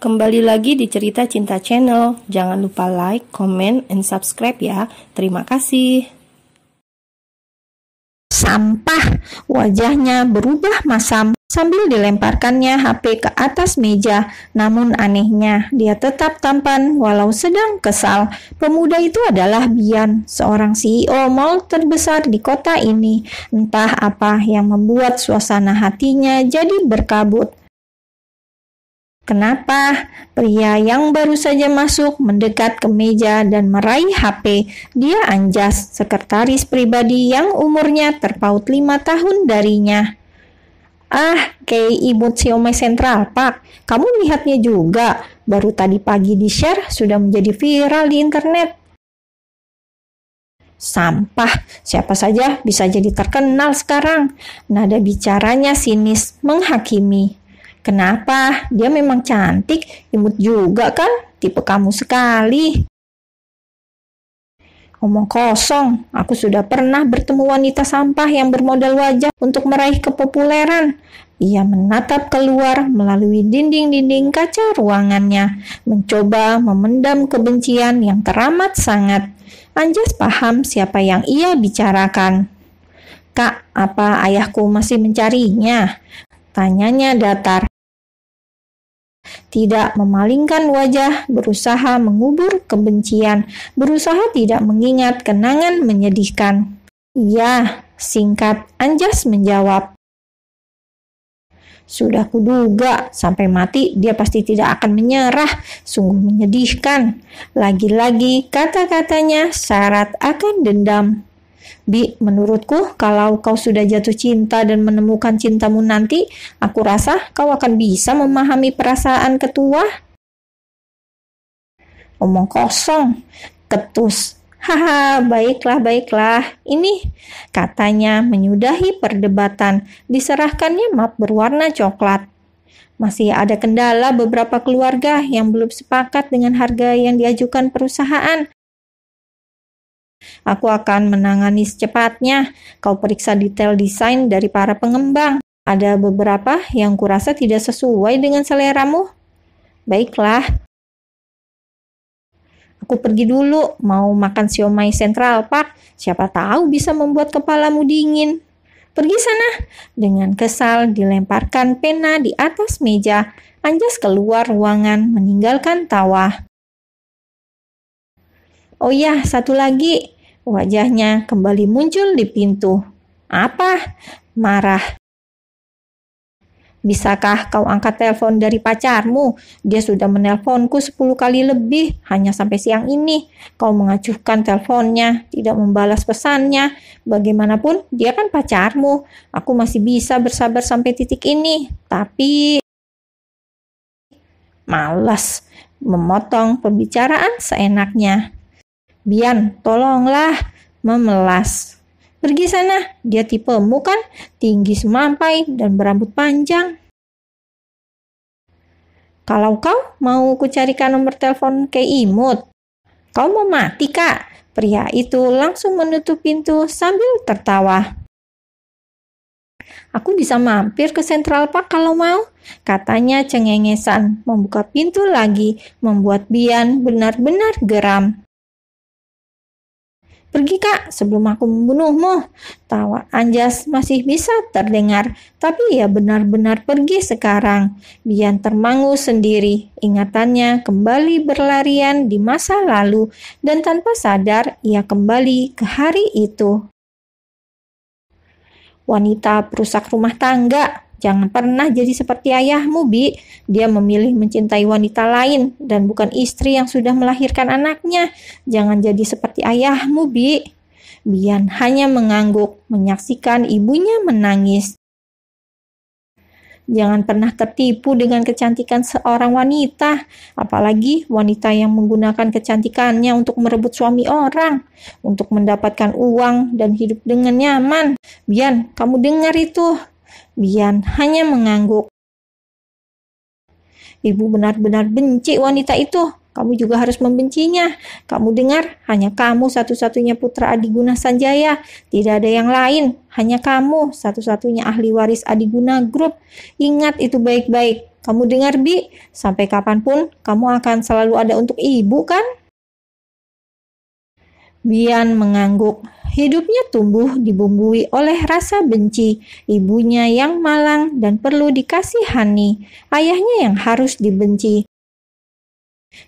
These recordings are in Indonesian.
Kembali lagi di Cerita Cinta Channel. Jangan lupa like, comment, and subscribe ya. Terima kasih. Sampah, wajahnya berubah masam sambil dilemparkannya HP ke atas meja. Namun anehnya, dia tetap tampan walau sedang kesal. Pemuda itu adalah Bian, seorang CEO mall terbesar di kota ini. Entah apa yang membuat suasana hatinya jadi berkabut. Kenapa? Pria yang baru saja masuk mendekat ke meja dan meraih HP. Dia Anjas, sekretaris pribadi yang umurnya terpaut 5 tahun darinya. Kayak imut Xiaomi Central Park. Kamu lihatnya juga. Baru tadi pagi di-share sudah menjadi viral di internet. Sampah, siapa saja bisa jadi terkenal sekarang. Nada bicaranya sinis, menghakimi. Kenapa? Dia memang cantik, imut juga kan? Tipe kamu sekali. Omong kosong, aku sudah pernah bertemu wanita sampah yang bermodal wajah untuk meraih kepopuleran. Ia menatap keluar melalui dinding-dinding kaca ruangannya, mencoba memendam kebencian yang teramat sangat. Anjas paham siapa yang ia bicarakan. Kak, apa ayahku masih mencarinya? Tanyanya datar. Tidak memalingkan wajah, berusaha mengubur kebencian, berusaha tidak mengingat kenangan menyedihkan. Iya, singkat Anjas menjawab. Sudah kuduga, sampai mati dia pasti tidak akan menyerah, sungguh menyedihkan. Lagi-lagi kata-katanya syarat akan dendam. Bi, menurutku kalau kau sudah jatuh cinta dan menemukan cintamu nanti, aku rasa kau akan bisa memahami perasaan ketua. Omong kosong, ketus. Haha, baiklah. Ini, katanya menyudahi perdebatan, diserahkannya map berwarna coklat. Masih ada kendala beberapa keluarga yang belum sepakat dengan harga yang diajukan perusahaan. Aku akan menangani secepatnya. Kau periksa detail desain dari para pengembang. Ada beberapa yang kurasa tidak sesuai dengan seleramu. Baiklah. Aku pergi dulu, mau makan siomay Central Park. Siapa tahu bisa membuat kepalamu dingin. Pergi sana. Dengan kesal dilemparkan pena di atas meja. Anjas keluar ruangan meninggalkan tawa. Oh ya, satu lagi. Wajahnya kembali muncul di pintu. Apa? Marah. Bisakah kau angkat telepon dari pacarmu? Dia sudah menelponku 10 kali lebih, hanya sampai siang ini. Kau mengacuhkan teleponnya, tidak membalas pesannya. Bagaimanapun, dia kan pacarmu. Aku masih bisa bersabar sampai titik ini. Tapi malas memotong pembicaraan seenaknya. Bian, tolonglah, memelas. Pergi sana, dia tipemu kan, tinggi semampai dan berambut panjang. Kalau kau mau kucarikan nomor telepon ke Imut. Kau mau mati, Kak? Pria itu langsung menutup pintu sambil tertawa. Aku bisa mampir ke Central Park kalau mau, katanya cengengesan, membuka pintu lagi, membuat Bian benar-benar geram. Pergi Kak, sebelum aku membunuhmu. Tawa Anjas masih bisa terdengar, tapi ia benar-benar pergi sekarang. Bian termangu sendiri, ingatannya kembali berlarian di masa lalu, dan tanpa sadar ia kembali ke hari itu. Wanita perusak rumah tangga, jangan pernah jadi seperti ayahmu, Bi. Dia memilih mencintai wanita lain dan bukan istri yang sudah melahirkan anaknya. Jangan jadi seperti ayahmu, Bi. Bian hanya mengangguk, menyaksikan ibunya menangis. Jangan pernah tertipu dengan kecantikan seorang wanita, apalagi wanita yang menggunakan kecantikannya untuk merebut suami orang, untuk mendapatkan uang dan hidup dengan nyaman. Bian, kamu dengar itu? Bian hanya mengangguk. Ibu benar-benar benci wanita itu. Kamu juga harus membencinya. Kamu dengar, hanya kamu satu-satunya putra Adiguna Sanjaya. Tidak ada yang lain. Hanya kamu satu-satunya ahli waris Adiguna Group. Ingat itu baik-baik. Kamu dengar, Bi? Sampai kapanpun kamu akan selalu ada untuk ibu, kan? Bian mengangguk. Hidupnya tumbuh dibumbui oleh rasa benci, ibunya yang malang dan perlu dikasihani, ayahnya yang harus dibenci.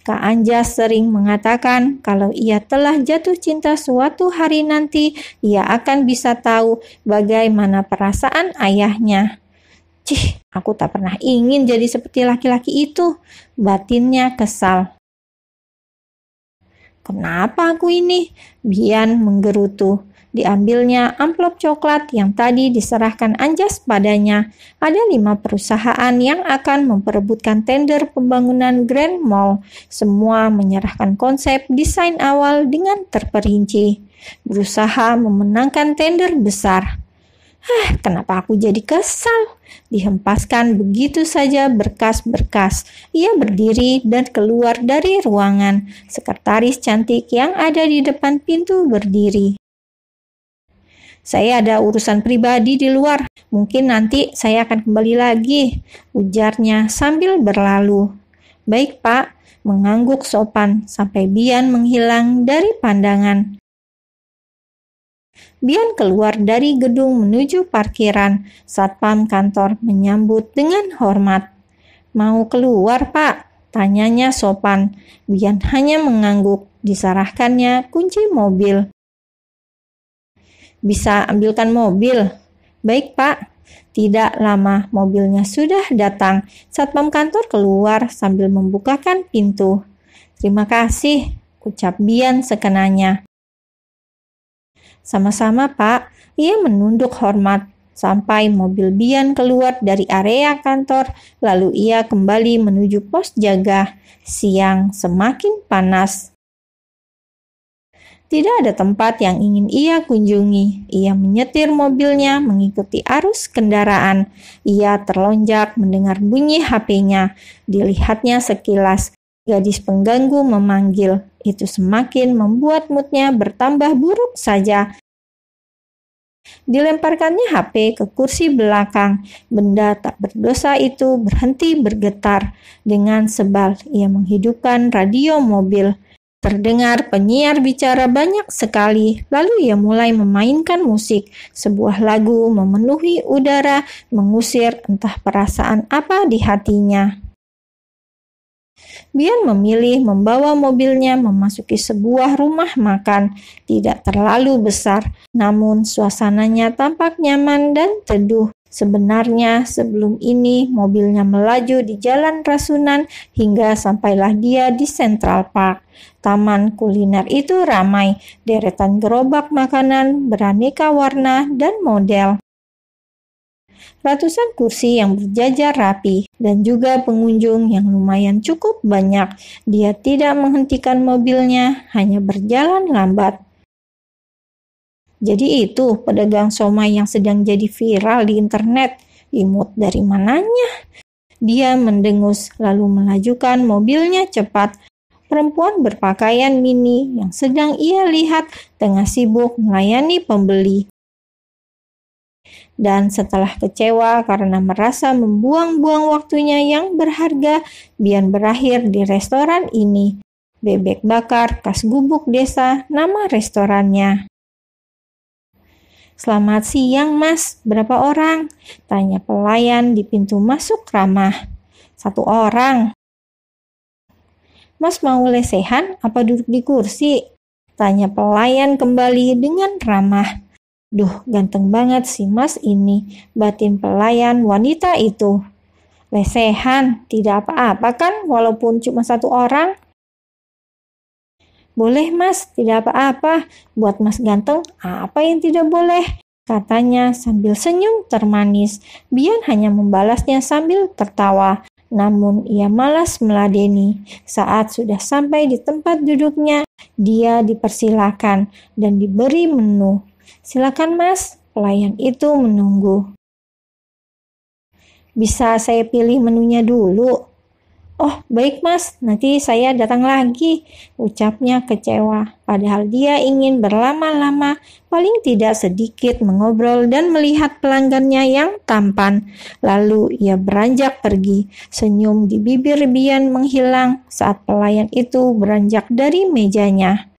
Kak Anjas sering mengatakan kalau ia telah jatuh cinta suatu hari nanti, ia akan bisa tahu bagaimana perasaan ayahnya. Cih, aku tak pernah ingin jadi seperti laki-laki itu, batinnya kesal. Kenapa aku ini? Bian menggerutu. Diambilnya amplop coklat yang tadi diserahkan Anjas padanya. Ada 5 perusahaan yang akan memperebutkan tender pembangunan Grand Mall. Semua menyerahkan konsep desain awal dengan terperinci. Berusaha memenangkan tender besar. Kenapa aku jadi kesal? Dihempaskan begitu saja berkas-berkas. Ia berdiri dan keluar dari ruangan. Sekretaris cantik yang ada di depan pintu berdiri. Saya ada urusan pribadi di luar. Mungkin nanti saya akan kembali lagi, ujarnya sambil berlalu. Baik, Pak, mengangguk sopan sampai Bian menghilang dari pandangan. Bian keluar dari gedung menuju parkiran. Satpam kantor menyambut dengan hormat. Mau keluar, Pak? Tanyanya sopan. Bian hanya mengangguk. Diserahkannya kunci mobil. Bisa ambilkan mobil? Baik, Pak. Tidak lama mobilnya sudah datang. Satpam kantor keluar sambil membukakan pintu. Terima kasih, ucap Bian sekenanya. Sama-sama, Pak. Ia menunduk hormat sampai mobil Bian keluar dari area kantor, lalu ia kembali menuju pos jaga. Siang semakin panas. Tidak ada tempat yang ingin ia kunjungi. Ia menyetir mobilnya mengikuti arus kendaraan. Ia terlonjak mendengar bunyi HP-nya. Dilihatnya sekilas. Gadis pengganggu memanggil. Itu semakin membuat moodnya bertambah buruk saja. Dilemparkannya HP ke kursi belakang. Benda tak berdosa itu berhenti bergetar. Dengan sebal, ia menghidupkan radio mobil. Terdengar penyiar bicara banyak sekali, lalu ia mulai memainkan musik. Sebuah lagu memenuhi udara, mengusir entah perasaan apa di hatinya. Bian memilih membawa mobilnya memasuki sebuah rumah makan. Tidak terlalu besar, namun suasananya tampak nyaman dan teduh. Sebenarnya sebelum ini mobilnya melaju di Jalan Rasunan hingga sampailah dia di Central Park. Taman kuliner itu ramai, deretan gerobak makanan beraneka warna dan model. Ratusan kursi yang berjajar rapi dan juga pengunjung yang lumayan cukup banyak. Dia tidak menghentikan mobilnya, hanya berjalan lambat. Jadi itu pedagang somai yang sedang jadi viral di internet. Imut dari mananya? Dia mendengus lalu melajukan mobilnya cepat. Perempuan berpakaian mini yang sedang ia lihat tengah sibuk melayani pembeli. Dan setelah kecewa karena merasa membuang-buang waktunya yang berharga, Bian berakhir di restoran ini. Bebek bakar khas Gubuk Desa, nama restorannya. Selamat siang, Mas. Berapa orang? Tanya pelayan di pintu masuk ramah. 1 orang. Mas mau lesehan apa duduk di kursi? Tanya pelayan kembali dengan ramah. Duh, ganteng banget si Mas ini, batin pelayan wanita itu. Lesehan, tidak apa-apa kan walaupun cuma 1 orang? Boleh Mas, tidak apa-apa. Buat Mas ganteng, apa yang tidak boleh? Katanya sambil senyum termanis. Bian hanya membalasnya sambil tertawa. Namun ia malas meladeni. Saat sudah sampai di tempat duduknya, dia dipersilakan dan diberi menu. Silakan Mas, pelayan itu menunggu. Bisa saya pilih menunya dulu? "Oh, baik Mas, nanti saya datang lagi," ucapnya kecewa. Padahal dia ingin berlama-lama, paling tidak sedikit mengobrol dan melihat pelanggannya yang tampan. Lalu ia beranjak pergi. Senyum di bibir Bian menghilang saat pelayan itu beranjak dari mejanya.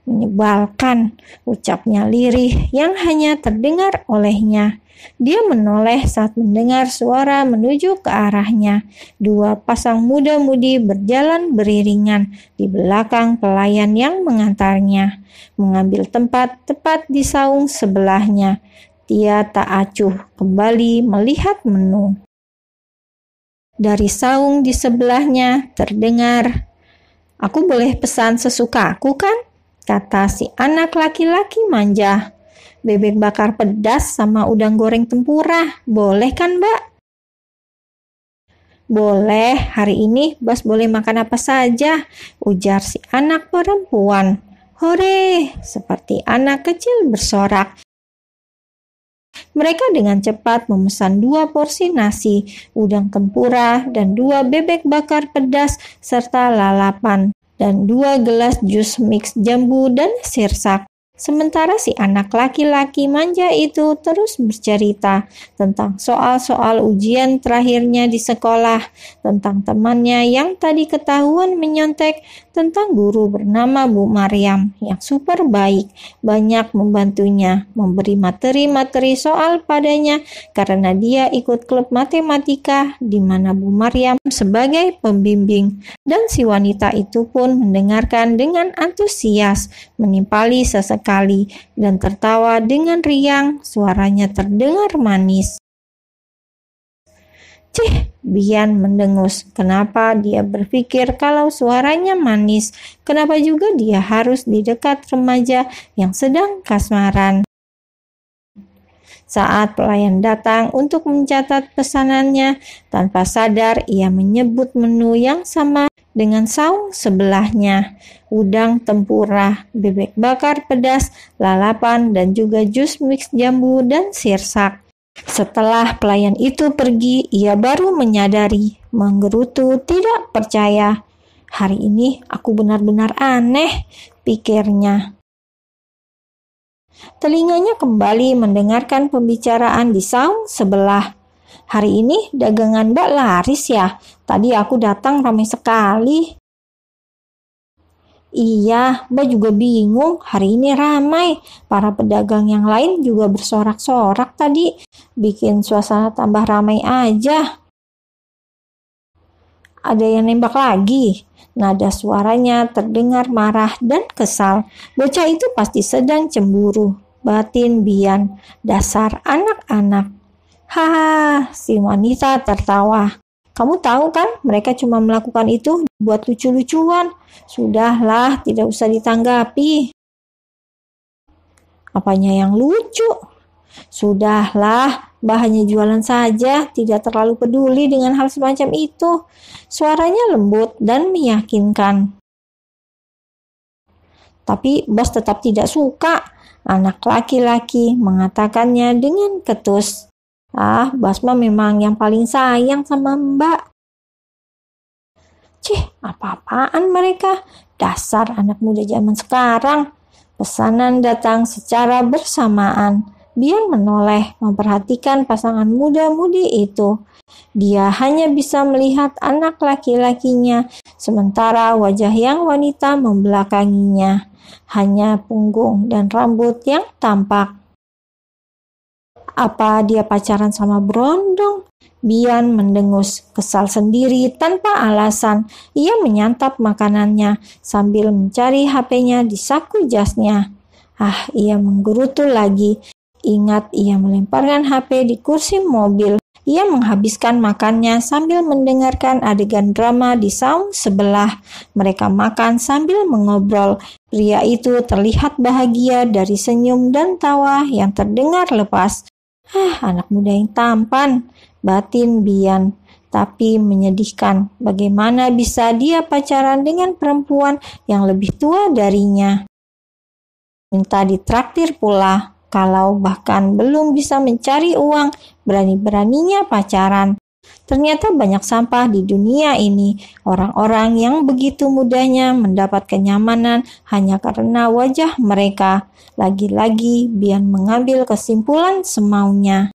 "Menyebalkan," ucapnya lirih yang hanya terdengar olehnya. Dia menoleh saat mendengar suara menuju ke arahnya. Dua pasang muda-mudi berjalan beriringan di belakang pelayan yang mengantarnya, mengambil tempat tepat di saung sebelahnya. Dia tak acuh kembali melihat menu. Dari saung di sebelahnya terdengar, "Aku boleh pesan sesukaku kan?" kata si anak laki-laki manja. "Bebek bakar pedas sama udang goreng tempura, boleh kan Mbak?" "Boleh, hari ini Bas boleh makan apa saja," ujar si anak perempuan. "Hore!" seperti anak kecil bersorak. Mereka dengan cepat memesan 2 porsi nasi, udang tempura, dan 2 bebek bakar pedas, serta lalapan, dan 2 gelas jus mix jambu dan sirsak. Sementara si anak laki-laki manja itu terus bercerita tentang soal-soal ujian terakhirnya di sekolah, tentang temannya yang tadi ketahuan menyontek, tentang guru bernama Bu Maryam yang super baik, banyak membantunya, memberi materi-materi soal padanya karena dia ikut klub matematika di mana Bu Maryam sebagai pembimbing. Dan si wanita itu pun mendengarkan dengan antusias, menimpali sesekali, dan tertawa dengan riang, suaranya terdengar manis. "Cih," Bian mendengus. Kenapa dia berpikir kalau suaranya manis? Kenapa juga dia harus di dekat remaja yang sedang kasmaran? Saat pelayan datang untuk mencatat pesanannya, tanpa sadar ia menyebut menu yang sama dengan saung sebelahnya. Udang tempura, bebek bakar pedas, lalapan, dan juga jus mix jambu dan sirsak. Setelah pelayan itu pergi, ia baru menyadari, menggerutu tidak percaya. "Hari ini aku benar-benar aneh," pikirnya. Telinganya kembali mendengarkan pembicaraan di saung sebelah. "Hari ini dagangan Mbak laris ya? Tadi aku datang ramai sekali." "Iya, Mbak juga bingung. Hari ini ramai. Para pedagang yang lain juga bersorak-sorak tadi. Bikin suasana tambah ramai aja." "Ada yang nembak lagi?" Nada suaranya terdengar marah dan kesal. Bocah itu pasti sedang cemburu, batin Bian. Dasar anak-anak. "Haha," si wanita tertawa. "Kamu tahu kan mereka cuma melakukan itu buat lucu-lucuan. Sudahlah, tidak usah ditanggapi." "Apanya yang lucu?" "Sudahlah, Mbak hanya jualan saja, tidak terlalu peduli dengan hal semacam itu." Suaranya lembut dan meyakinkan. "Tapi Bas tetap tidak suka," anak laki-laki mengatakannya dengan ketus. "Ah, Bas mah memang yang paling sayang sama Mbak." "Cih, apa-apaan mereka? Dasar anak muda zaman sekarang." Pesanan datang secara bersamaan. Bian menoleh memperhatikan pasangan muda-mudi itu. Dia hanya bisa melihat anak laki-lakinya, sementara wajah yang wanita membelakanginya. Hanya punggung dan rambut yang tampak. Apa dia pacaran sama Brondong? Bian mendengus, kesal sendiri tanpa alasan. Ia menyantap makanannya sambil mencari HP-nya di saku jasnya. Ia menggerutu lagi. Ingat ia melemparkan HP di kursi mobil. Ia menghabiskan makannya sambil mendengarkan adegan drama di saung sebelah. Mereka makan sambil mengobrol. Pria itu terlihat bahagia dari senyum dan tawa yang terdengar lepas. Anak muda yang tampan, batin Bian. Tapi menyedihkan, bagaimana bisa dia pacaran dengan perempuan yang lebih tua darinya. Minta ditraktir pula. Kalau bahkan belum bisa mencari uang, berani-beraninya pacaran. Ternyata banyak sampah di dunia ini. Orang-orang yang begitu mudahnya mendapat kenyamanan hanya karena wajah mereka. Lagi-lagi Bian mengambil kesimpulan semaunya.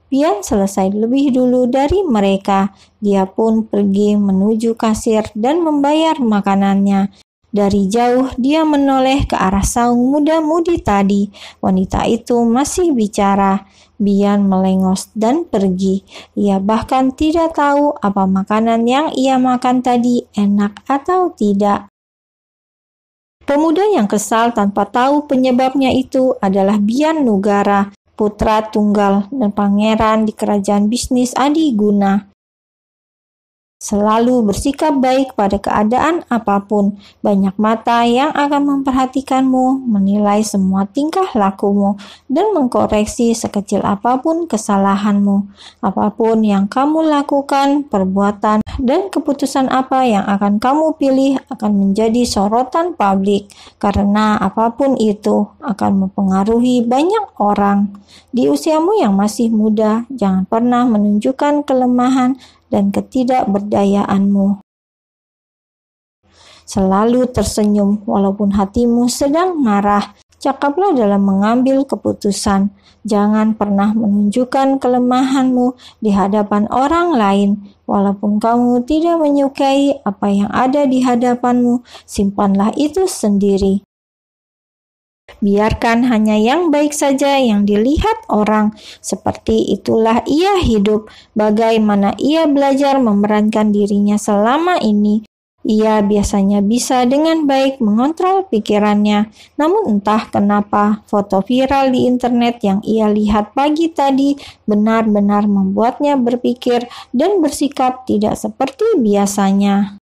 Bian selesai lebih dulu dari mereka. Dia pun pergi menuju kasir dan membayar makanannya. Dari jauh dia menoleh ke arah saung muda-mudi tadi. Wanita itu masih bicara. Bian melengos dan pergi. Ia bahkan tidak tahu apa makanan yang ia makan tadi enak atau tidak. Pemuda yang kesal tanpa tahu penyebabnya itu adalah Bian Nugara, putra tunggal dan pangeran di kerajaan bisnis Adiguna. Selalu bersikap baik pada keadaan apapun. Banyak mata yang akan memperhatikanmu, menilai semua tingkah lakumu, dan mengkoreksi sekecil apapun kesalahanmu. Apapun yang kamu lakukan, perbuatan, dan keputusan apa yang akan kamu pilih akan menjadi sorotan publik, karena apapun itu akan mempengaruhi banyak orang. Di usiamu yang masih muda, jangan pernah menunjukkan kelemahan dan ketidakberdayaanmu. Selalu tersenyum walaupun hatimu sedang marah. Cakaplah dalam mengambil keputusan. Jangan pernah menunjukkan kelemahanmu di hadapan orang lain. Walaupun kamu tidak menyukai apa yang ada di hadapanmu, simpanlah itu sendiri. Biarkan hanya yang baik saja yang dilihat orang. Seperti itulah ia hidup. Bagaimana ia belajar memerankan dirinya selama ini. Ia biasanya bisa dengan baik mengontrol pikirannya. Namun entah kenapa foto viral di internet yang ia lihat pagi tadi benar-benar membuatnya berpikir dan bersikap tidak seperti biasanya.